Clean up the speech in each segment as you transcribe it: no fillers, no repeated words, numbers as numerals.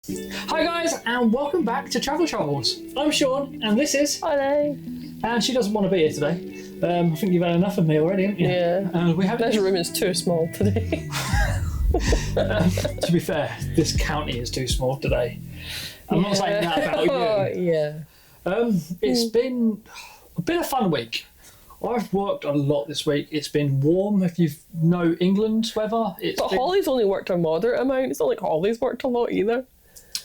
Hi guys, and welcome back to Travel Troubles. I'm Sean, and this is Hello. And she doesn't want to be here today. I think you've had enough of me already, haven't you? Yeah. We haven't. This room is too small today. To be fair, this county is too small today. I'm not saying that about you. Yeah. It's been a fun week. I've worked a lot this week. It's been warm. If you know England's weather, Holly's only worked a moderate amount. It's not like Holly's worked a lot either.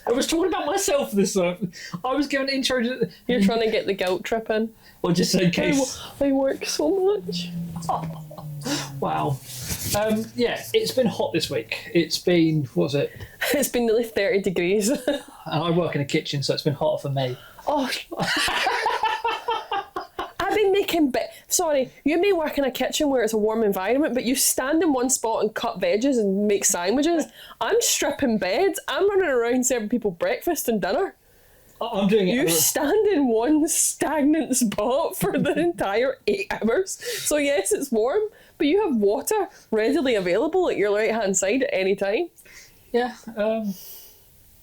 I was talking about myself this time. I was giving an intro to... You're trying to get the guilt trip in. Or just in case... I work so much. Wow. Yeah, it's been hot this week. It's been, what was it? It's been nearly 30 degrees. And I work in a kitchen, so it's been hotter for me. Oh, I've been making sorry, you may work in a kitchen where it's a warm environment, but you stand in one spot and cut veggies and make sandwiches. I'm stripping beds. I'm running around serving people breakfast and dinner. I'm doing it. You stand in one stagnant spot for the entire 8 hours. So yes, it's warm, but you have water readily available at your right hand side at any time. Yeah,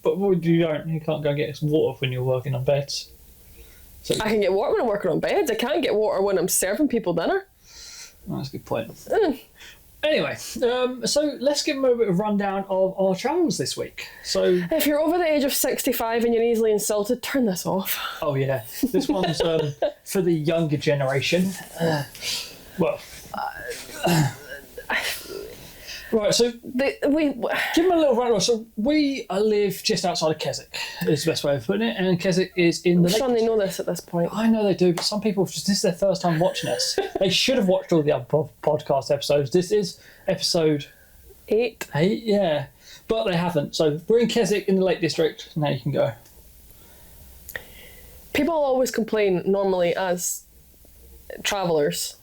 but what you don't? You can't go and get some water when you're working on beds. So I can get water when I'm working on beds. I can't get water when I'm serving people dinner. That's a good point. Anyway, so let's give them a bit of rundown of our travels this week. So, if you're over the age of 65 and you're easily insulted, turn this off. Oh yeah, this one's for the younger generation. Right, so give them a little rundown. So we live just outside of Keswick, is the best way of putting it, and Keswick is in the Lake Sean, they know this at this point. I know they do, but some people, this is their first time watching us. They should have watched all the other podcast episodes. This is episode 8. 8, yeah, but they haven't. So we're in Keswick in the Lake District. Now you can go. People always complain normally as travellers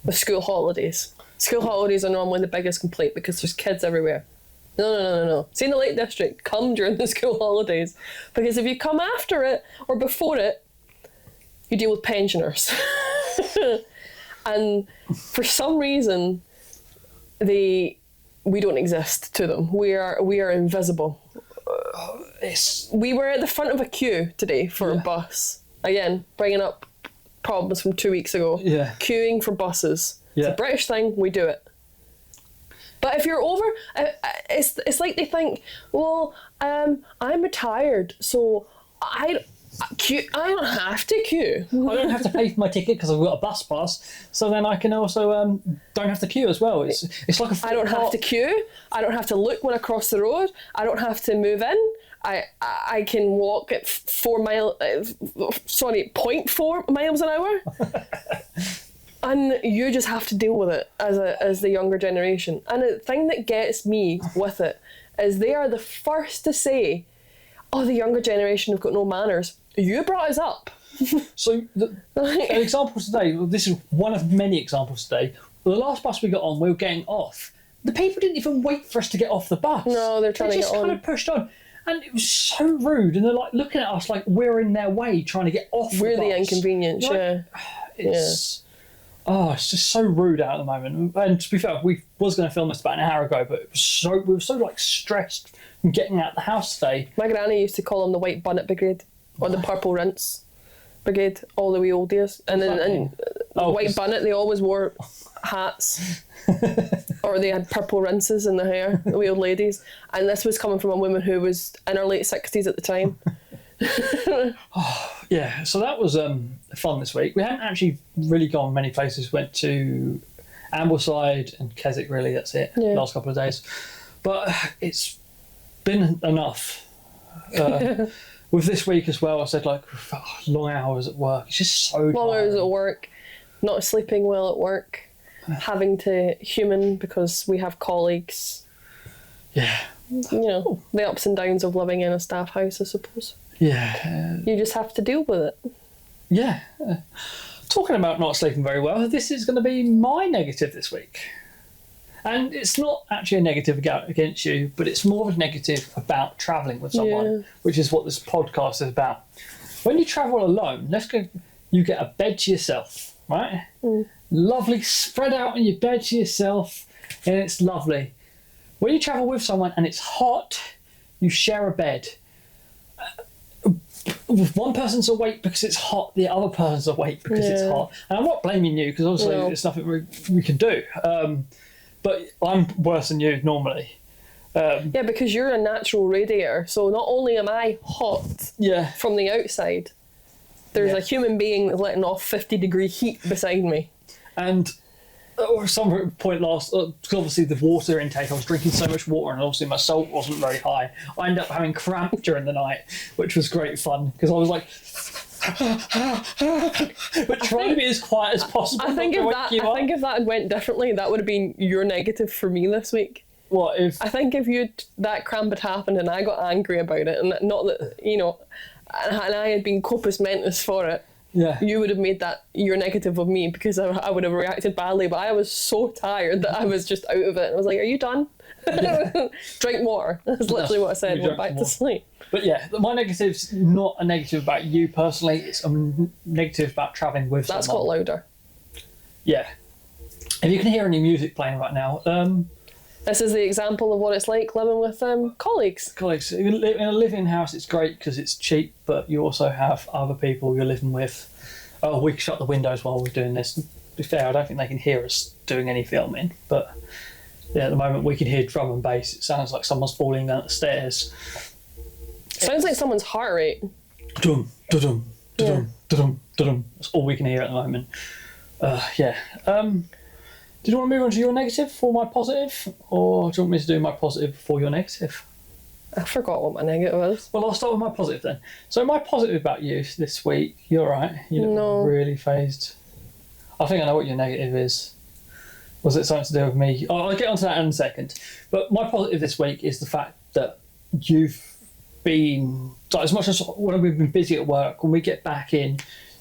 with school holidays. School holidays are normally the biggest complaint because there's kids everywhere. No. See, in the Lake District, come during the school holidays. Because if you come after it or before it, you deal with pensioners. And for some reason, we don't exist to them. We are invisible. We were at the front of a queue today for a bus. Again, bringing up problems from 2 weeks ago. Yeah. Queuing for buses. It's a British thing, we do it. But if you're over, it's like they think, well, I'm retired, so I don't have to queue. I don't have to pay for my ticket because I've got a bus pass, so then I can also don't have to queue as well. It's like a... I don't have to queue. I don't have to look when I cross the road. I don't have to move in. I can walk at 0.4 miles an hour. And you just have to deal with it as the younger generation. And the thing that gets me with it is they are the first to say, oh, the younger generation have got no manners. You brought us up. So an example today, this is one of many examples today. The last bus we got on, we were getting off. The people didn't even wait for us to get off the bus. No, they're trying to get on. They just kind of pushed on. And it was so rude. And they're like looking at us like we're in their way trying to get off the bus. We're the inconvenience, It's just so rude out at the moment. And to be fair, we was going to film this about an hour ago, but we were so like stressed from getting out of the house today. My granny used to call them the white bonnet brigade or the purple rinse brigade all the wee old days. And white bonnet, they always wore hats or they had purple rinses in their hair, the wee old ladies. And this was coming from a woman who was in her late 60s at the time. Yeah, so that was fun this week. We haven't actually really gone many places. Went to Ambleside and Keswick, really, that's it, last couple of days. But it's been enough. With this week as well, I said like long hours at work. It's just so long hours at work, not sleeping well at work, having to human because we have colleagues. Yeah. You know, the ups and downs of living in a staff house, I suppose. Yeah. You just have to deal with it. Yeah. Talking about not sleeping very well, this is going to be my negative this week. And it's not actually a negative against you, but it's more of a negative about travelling with someone, which is what this podcast is about. When you travel alone, you get a bed to yourself, right? Lovely, spread out on your bed to yourself, and it's lovely. When you travel with someone and it's hot, you share a bed. one person's awake because it's hot, the other person's awake because it's hot. And I'm not blaming you because obviously No. it's nothing we can do. But I'm worse than you normally. Yeah, because you're a natural radiator, so not only am I hot from the outside, there's a human being that's letting off 50-degree heat beside me. And at some point because obviously the water intake, I was drinking so much water and obviously my salt wasn't very high. I ended up having cramp during the night, which was great fun because I was like, but trying to be as quiet as possible. I think if that had went differently, that would have been your negative for me this week. What if? I think if that cramp had happened and I got angry about it, and not that, you know, and I had been corpus mentis for it, you would have made that your negative of me because I would have reacted badly. But I was so tired that I was just out of it. I was like, "Are you done? Drink water." That's literally what I said. Went back to sleep. But yeah, my negative's not a negative about you personally. It's a negative about travelling with someone. That's got louder. Yeah. If you can hear any music playing right now, this is the example of what it's like living with colleagues. In a living house, it's great because it's cheap, but you also have other people you're living with. Oh, we can shut the windows while we're doing this. To be fair, I don't think they can hear us doing any filming, but yeah, at the moment we can hear drum and bass. It sounds like someone's falling down the stairs. Sounds like someone's heart rate. Dum, dum, dum, dum, dum. That's all we can hear at the moment. Did you want to move on to your negative for my positive, or do you want me to do my positive for your negative? I forgot what my negative is. Well, I'll start with my positive then. So my positive about you this week, you're right. You look really phased. I think I know what your negative is. Was it something to do with me? Oh, I'll get onto that in a second. But my positive this week is the fact that you've been, like, as much as when we've been busy at work, when we get back in,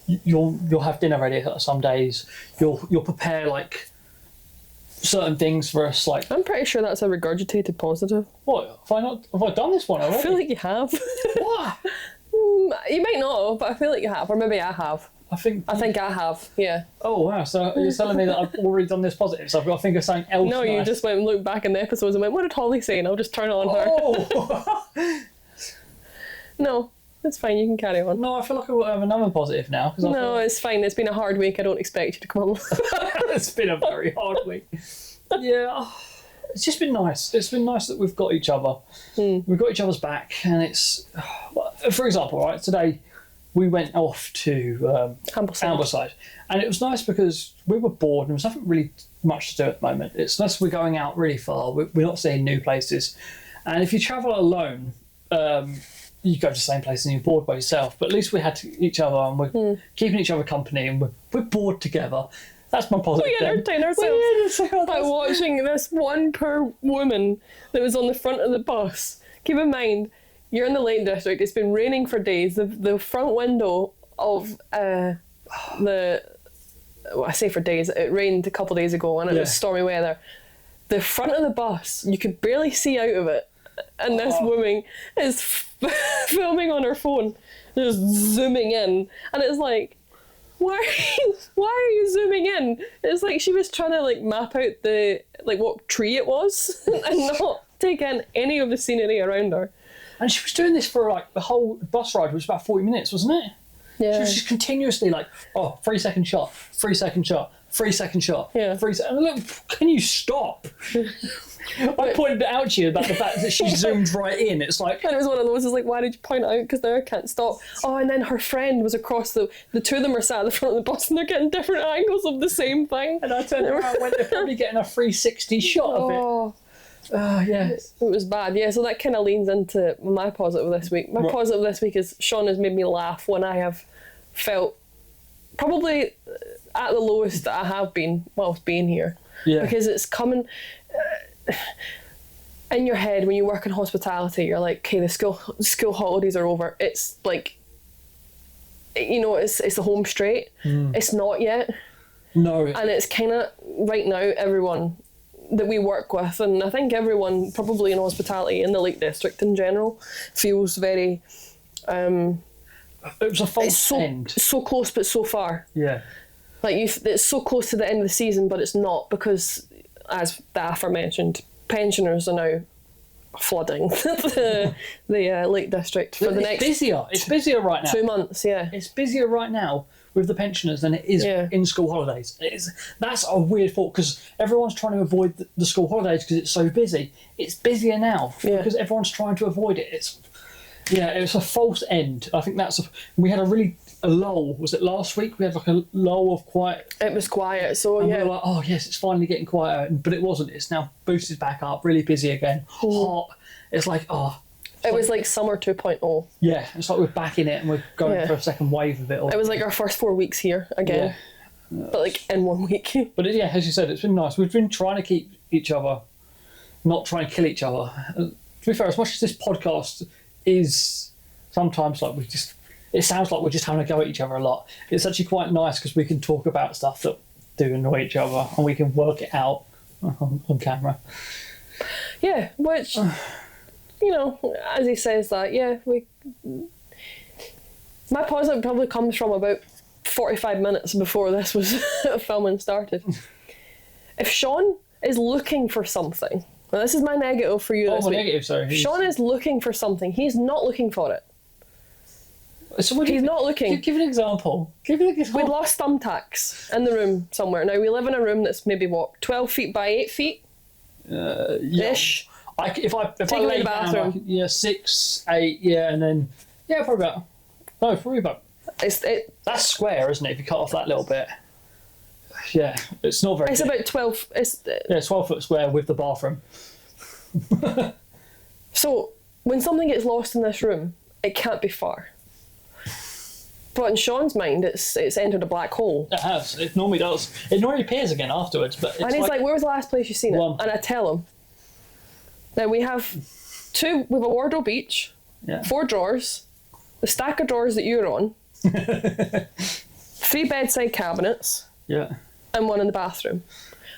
you'll have dinner ready some days. You'll prepare like certain things for us, like I'm pretty sure that's a regurgitated positive. what have I done this one already? I feel like you have. What? You might not have, but I feel like you have, or maybe I have. I think I have. Yeah. Oh wow! So you're telling me that I've already done this positive, so I've got to think of something else. No, you just went and looked back in the episodes and went, "What did Holly say?" And I'll just turn it on her. Oh. No, it's fine. You can carry on. No, I feel like I have another positive now. No, it's fine. It's been a hard week. I don't expect you to come on. It's been a very hard week. Yeah, it's just been nice. It's been nice that we've got each other. We've got each other's back, and it's, for example, right, today we went off to Ambleside, and it was nice because we were bored and there was nothing really much to do at the moment. It's nice we're going out really far. We're not seeing new places, and if you travel alone, you go to the same place and you're bored by yourself. But at least we had each other, and we're keeping each other company, and we're bored together. That's my positive. We entertain ourselves by watching this one poor woman that was on the front of the bus. Keep in mind, you're in the Lake District. It's been raining for days. The front window of I say for days. It rained a couple of days ago, and it was stormy weather. The front of the bus, you could barely see out of it, and this woman is filming on her phone, just zooming in, and it's like, why are you zooming in? It's like she was trying to like map out the what tree it was and not take in any of the scenery around her. And she was doing this for like the whole bus ride, which was about 40 minutes, wasn't it? Yeah. She was just continuously like, 3-second shot, 3-second shot, 3-second shot. Yeah. 3 seconds. Look, can you stop? I pointed it out to you about the fact that she zoomed right in. It's like, and it was one of those. It's like, why did you point it out? Because now I can't stop. Oh, and then her friend was across the two of them are sat at the front of the bus, and they're getting different angles of the same thing. And I turned around and went, they're probably getting a 360 shot of it. Yeah. It was bad. Yeah, so that kind of leans into my positive this week. My positive this week is Sean has made me laugh when I have felt probably at the lowest that I have been whilst being here. Yeah. Because it's coming in your head when you work in hospitality. You're like, okay, the school holidays are over. It's like, you know, it's the home straight. It's not yet. No. And it's kind of right now everyone that we work with, and I think everyone probably in hospitality in the Lake District in general feels very it was a false end. So close but so far. Yeah. Like it's so close to the end of the season, but it's not, because as the aforementioned pensioners are now flooding the Lake District for the next busier. It's busier right now. 2 months. Yeah, It's busier right now with the pensioners than it is in school holidays. That's a weird thought because everyone's trying to avoid the school holidays because it's so busy. It's busier now because everyone's trying to avoid it. It's a false end. I think we had a lull. Was it last week? We had like a lull of quiet. it was quiet. So And we were like, oh yes, it's finally getting quieter. But it wasn't. It's now boosted back up, really busy again. Hot. It's like, it was like summer 2.0. Yeah, it's like we're back in it and we're going for a second wave of it. It was like our first 4 weeks here again. But like in 1 week. But as you said, it's been nice. We've been trying to keep each other, not trying to kill each other. To be fair, as much as this podcast is sometimes like it sounds like we're just having a go at each other a lot. It's actually quite nice because we can talk about stuff that do annoy each other and we can work it out on camera. Yeah, which, as he says that, my positive probably comes from about 45 minutes before this was filming started. If Sean is looking for something, and this is my negative for you this week. Negative, sorry. If Sean is looking for something, he's not looking for it. So he's not looking. Give an example. We'd lost thumbtacks in the room somewhere. Now, we live in a room that's maybe, 12 feet by 8 feet? Ish. If I Take lay the bathroom. down, 6, 8, and then probably about. That's square, isn't it? If you cut off that little bit, it's not very. It's big. about 12. It's 12-foot square with the bathroom. So when something gets lost in this room, it can't be far. But in Sean's mind, it's entered a black hole. It has. It normally does. It normally appears again afterwards, but and he's like, "Where was the last place you seen it?" And I tell him. Now we have a wardrobe each, 4 drawers, the stack of drawers that you're on, 3 bedside cabinets, and 1 in the bathroom.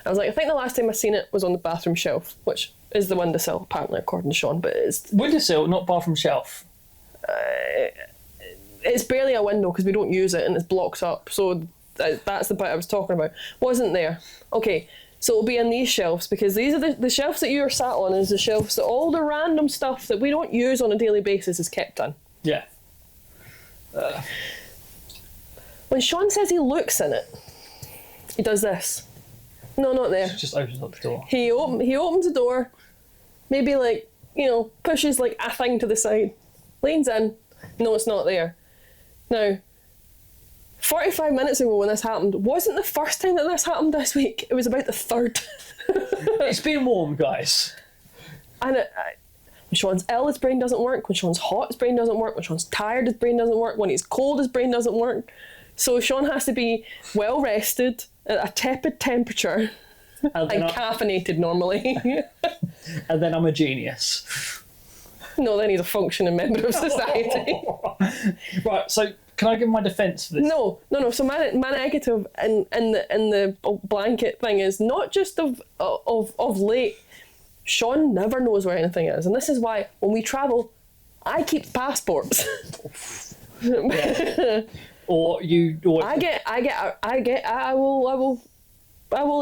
I was like, I think the last time I seen it was on the bathroom shelf, which is the windowsill, apparently, according to Sean, but it's... Windowsill, not bathroom shelf. It's barely a window because we don't use it and it's blocked up, so that's the bit I was talking about. Wasn't there. Okay, so it'll be in these shelves because these are the shelves that you're sat on is the shelves that all the random stuff that we don't use on a daily basis is kept on. Yeah. When Sean says he looks in it, he does this. No, not there. Just opens up the door. He opens the door, maybe pushes like a thing to the side, leans in. No, it's not there. Now, 45 minutes ago when this happened, wasn't the first time that this happened this week. It was about the 3rd. It's been warm, guys. And when Sean's ill, his brain doesn't work. When Sean's hot, his brain doesn't work. When Sean's tired, his brain doesn't work. When he's cold, his brain doesn't work. So Sean has to be well rested at a tepid temperature and caffeinated normally. And then I'm a genius. No, then he's a functioning member of society. Right, so can I give my defence for this? No. So my negative in the blanket thing is not just of late. Sean never knows where anything is, and this is why when we travel, I keep passports. Or you. I will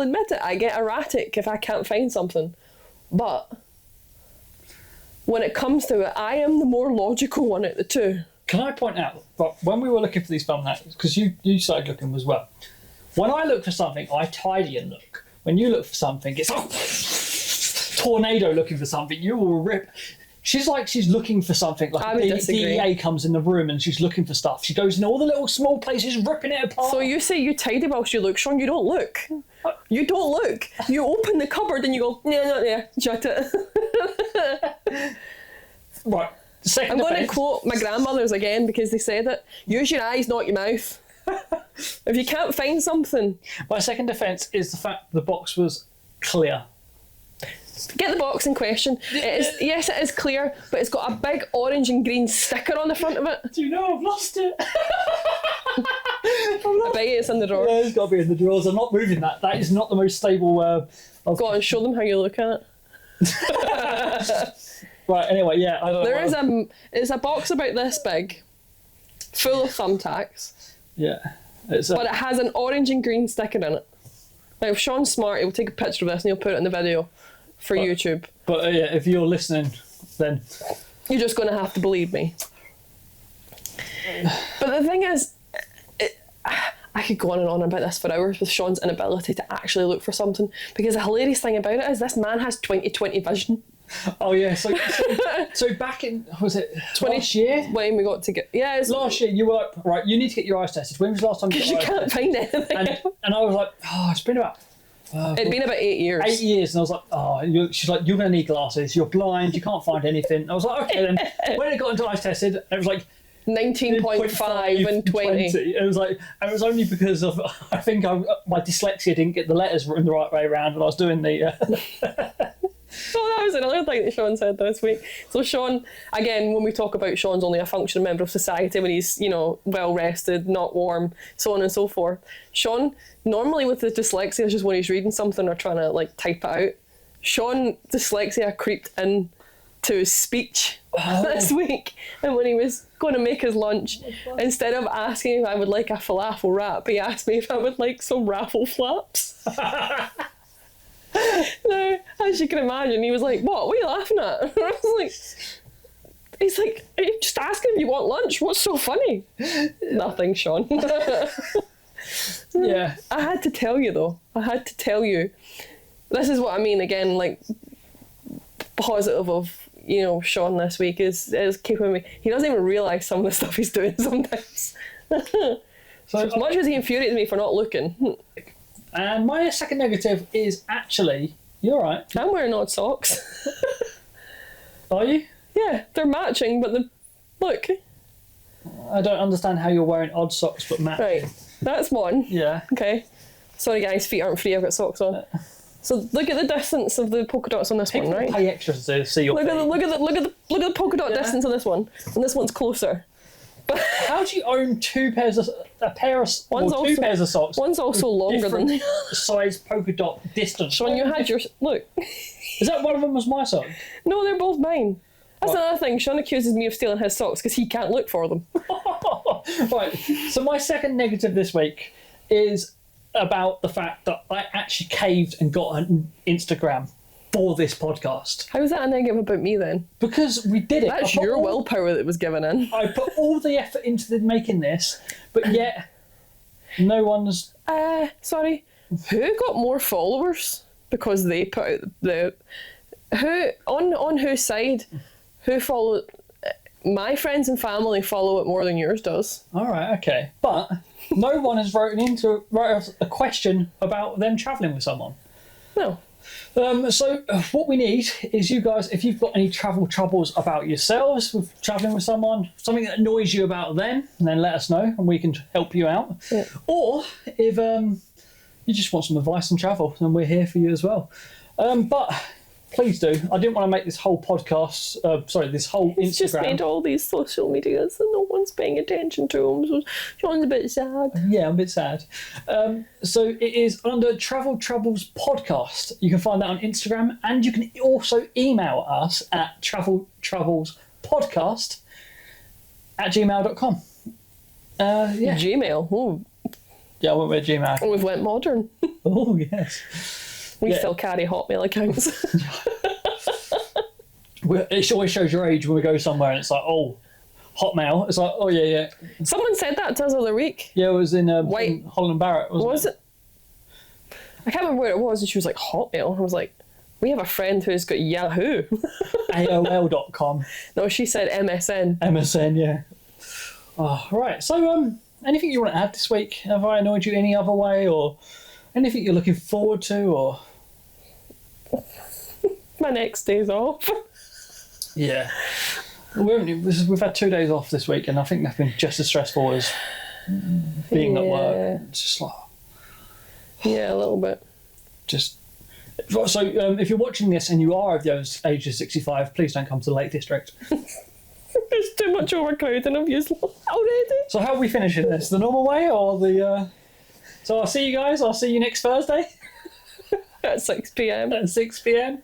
admit it. I get erratic if I can't find something, but when it comes to it, I am the more logical one out of the two. Can I point out, when we were looking for these thumbnails, because you started looking as well, when I look for something, I tidy and look. When you look for something, it's tornado looking for something, you will rip. She's looking for something, like the DEA comes in the room and she's looking for stuff. She goes in all the little small places, ripping it apart. So you say you tidy whilst you look, Sean, you don't look. You don't look. You open the cupboard and you go, yeah, not there, shut it. Right. I'm going to quote my grandmothers again because they said it. Use your eyes, not your mouth. If you can't find something. My second defence is the fact the box was clear. Get the box in question. Yes, it is clear, but it's got a big orange and green sticker on the front of it. Do you know I've lost it? I bet it's in the drawer. Yeah, it's got to be in the drawers. I'm not moving that. That is not the most stable. Go on, show them how you look at it. Right. Anyway, yeah. It's a box about this big, full of thumbtacks. Yeah. But it has an orange and green sticker in it. Now, if Sean's smart, he'll take a picture of this and he'll put it in the video for YouTube. But if you're listening then you're just going to have to believe me. But the thing is, I could go on and on about this for hours with Sean's inability to actually look for something, because the hilarious thing about it is this man has 20/20 vision. Oh yeah, so back in, was it last year? When we got to get, yeah, it's Last year you were like, right, you need to get your eyes tested. When was the last time you got because you your eyes can't tested? find anything. And I was like, oh, it's been about It'd been about 8 years. 8 years, and I was like, oh, she's like, you're going to need glasses. You're blind. You can't find anything. And I was like, okay then. When it got into eyes tested, it was like 19.5 and 20. It was like, and it was only because of, I think my dyslexia didn't get the letters in the right way around when I was doing the. Oh, that was another thing that Sean said this week. So Sean, again, when we talk about Sean's only a functioning member of society when he's, well rested, not warm, so on and so forth. Sean, normally with the dyslexia, just when he's reading something or trying to type it out, Sean dyslexia creeped in to his speech this week. And when he was going to make his lunch, instead of asking if I would like a falafel wrap, he asked me if I would like some raffle flaps. Now, as you can imagine, he was like, what are you laughing at? I was like, he's like, are you just asking if you want lunch? What's so funny? Nothing, Sean. Yeah. I had to tell you though. This is what I mean again, positive of, Sean this week is keeping me. He doesn't even realise some of the stuff he's doing sometimes. So as much as he infuriates me for not looking. And my second negative is actually, you're right. I'm wearing odd socks. Are you? Yeah, they're matching, but look. I don't understand how you're wearing odd socks but matching. Right, that's one. Yeah. Okay. Sorry guys, feet aren't free, I've got socks on. So look at the distance of the polka dots on this one, right? Pay extra to see your feet. Look at the polka dot distance on this one. And this one's closer. But how do you own two pairs of socks? One's also longer than the other. Size polka dot distance. Sean, you had your look. Is that one of them was my sock? No, they're both mine. That's another thing. Sean accuses me of stealing his socks because he can't look for them. Right. So my second negative this week is about the fact that I actually caved and got an Instagram for this podcast. How is that a negative about me then? Because we did it. That's your willpower that was given in. I put all the effort into making this, but yet no one's... Sorry. Who got more followers because they put out who on whose side? Who followed? My friends and family follow it more than yours does. All right, okay. But no one has wrote us a question about them travelling with someone. No. So what we need is you guys, if you've got any travel troubles about yourselves with travelling with someone, something that annoys you about them, then let us know and we can help you out. Yeah. Or if you just want some advice on travel, then we're here for you as well. But please do. I didn't want to make this whole podcast, this whole It's Instagram. just made all these social medias and no one's paying attention to them, so Sean's a bit sad. Yeah, I'm a bit sad. So it is under Travel Troubles Podcast. You can find that on Instagram, and you can also email us at traveltroubles.podcast@gmail.com. Yeah. Gmail. Ooh, Yeah, I went with Gmail. we've went modern. Oh, yes. We Yeah. still carry Hotmail accounts. It always shows your age when we go somewhere, and it's like, oh, Hotmail. It's like, oh, yeah. Someone said that to us the other week. Yeah, it was in White. Holland Barrett, Was it? I can't remember where it was, and she was like, Hotmail. I was like, we have a friend who's got Yahoo. AOL.com. No, she said MSN. MSN, yeah. Oh, right. So, anything you want to add this week? Have I annoyed you any other way, or anything you're looking forward to, or? My next day's off. Yeah. We've had 2 days off this week, and I think they've been just as stressful as being at work. It's just like... Yeah, a little bit. Just... So, if you're watching this and you are of those ages 65, please don't come to the Lake District. There's too much overcrowding of you already. So how are we finishing this? The normal way, or the... So I'll see you guys. I'll see you next Thursday. At 6 p.m. At 6 p.m.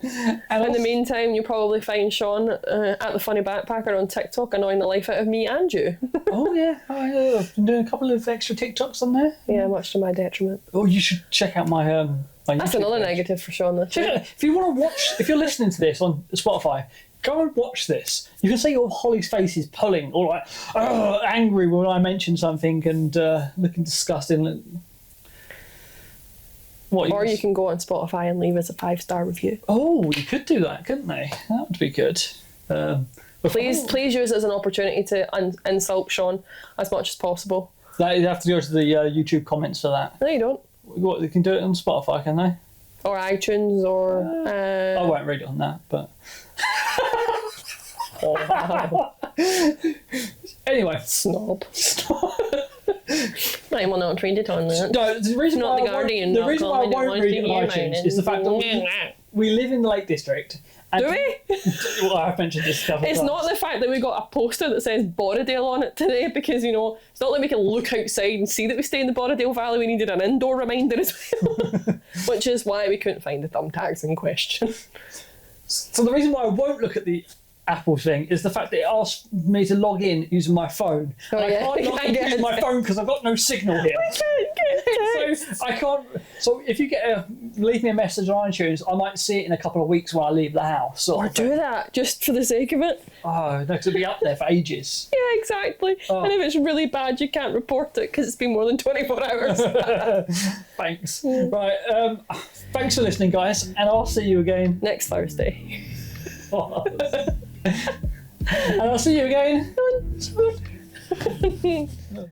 And in the meantime, you'll probably find Sean at the Funny Backpacker on TikTok annoying the life out of me and you. Oh, yeah. I've been doing a couple of extra TikToks on there. Yeah, much to my detriment. Oh, you should check out my That's YouTube another page. negative for Sean. Check it out. If you want to watch, if you're listening to this on Spotify, Go and watch this. You can see all Holly's face is pulling, all like angry when I mention something and looking disgusting. What? Or you can go on Spotify and leave us a 5-star review. Oh, you could do that, couldn't they? That would be good. Please use it as an opportunity to insult Sean as much as possible. You have to go to the YouTube comments for that. No, you don't. What, they can do it on Spotify, can they? Or iTunes, or... I won't read it on that, but... Anyway. Snob. I will not read it on that. No, the reason Not why the Guardian. the reason why I won't read it on iTunes is the fact that we live in the Lake District. And Do we? Well, I've mentioned this a couple of It's times. not the fact that we got a poster that says Borrowdale on it today, because, you know, it's not like we can look outside and see that we stay in the Borrowdale Valley. We needed an indoor reminder as well. Which is why we couldn't find the thumbtacks in question. So the reason why I won't look at the Apple thing is the fact that it asks me to log in using my phone. Oh, And yeah. I can't log in using my phone because I've got no signal here. So I can't. So if you leave me a message on iTunes, I might see it in a couple of weeks when I leave the house. Or do that, just for the sake of it. Oh, no, because it'll be up there for ages. Yeah, exactly. Oh. And if it's really bad, you can't report it because it's been more than 24 hours. Thanks. Right. Thanks for listening, guys, and I'll see you again. Next Thursday. And I'll see you again.